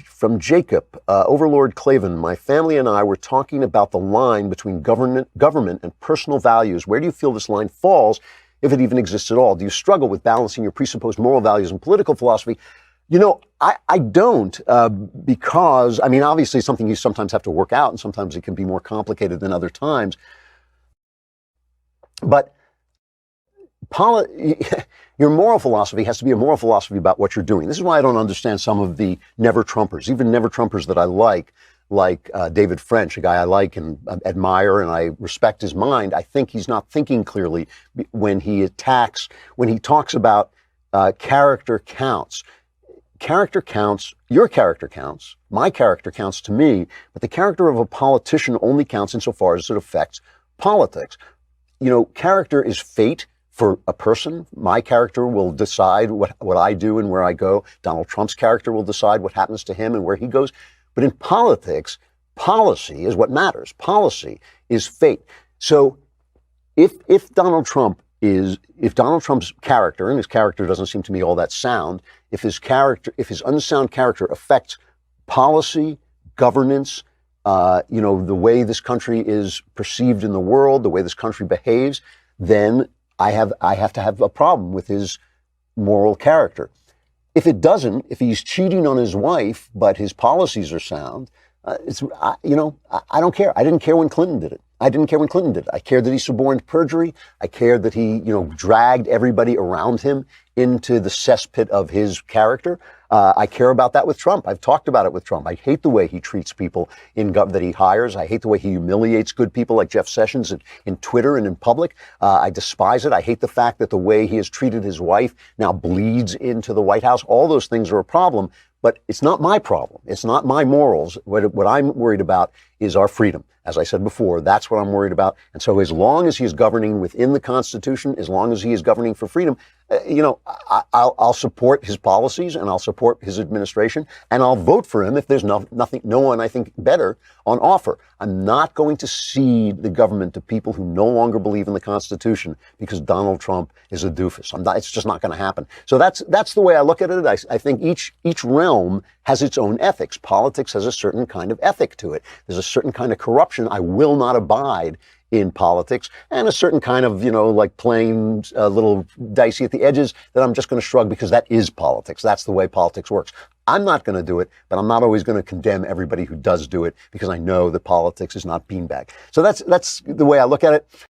From Jacob, Overlord Klavan, my family and I were talking about the line between government and personal values. Where do you feel this line falls, if it even exists at all? Do you struggle with balancing your presupposed moral values and political philosophy? I don't, because, I mean, obviously it's something you sometimes have to work out, and sometimes it can be more complicated than other times. But your moral philosophy has to be a moral philosophy about what you're doing. This is why I don't understand some of the never-Trumpers, even never-Trumpers that I like David French, a guy I like and admire, and I respect his mind. I think he's not thinking clearly when he talks about character counts. Character counts, your character counts, my character counts to me, but the character of a politician only counts insofar as it affects politics. Character is fate for a person. My character will decide what I do and where I go. Donald Trump's character will decide what happens to him and where he goes. But in politics, policy is what matters. Policy is fate. So if Donald Trump's character, and his character doesn't seem to me all that sound, if his unsound character affects policy, governance, the way this country is perceived in the world, the way this country behaves, then I have to have a problem with his moral character. If it doesn't, if he's cheating on his wife, but his policies are sound, I don't care. I didn't care when Clinton did it. I cared that he suborned perjury. I cared that he, dragged everybody around him into the cesspit of his character. I care about that with Trump. I've talked about it with Trump. I hate the way he treats people that he hires. I hate the way he humiliates good people like Jeff Sessions in Twitter and in public. I despise it. I hate the fact that the way he has treated his wife now bleeds into the White House. All those things are a problem, but it's not my problem. It's not my morals. What I'm worried about is our freedom. As I said before, that's what I'm worried about. And so as long as he is governing within the Constitution, as long as he is governing for freedom, I'll support his policies and I'll support his administration and I'll vote for him if there's no one I think better on offer. I'm not going to cede the government to people who no longer believe in the Constitution because Donald Trump is a doofus. It's just not going to happen. So that's the way I look at it. I think each realm has its own ethics. Politics has a certain kind of ethic to it. There's a certain kind of corruption I will not abide in politics, and a certain kind of, like playing a little dicey at the edges that I'm just going to shrug because that is politics. That's the way politics works. I'm not going to do it, but I'm not always going to condemn everybody who does do it because I know that politics is not beanbag. So that's the way I look at it.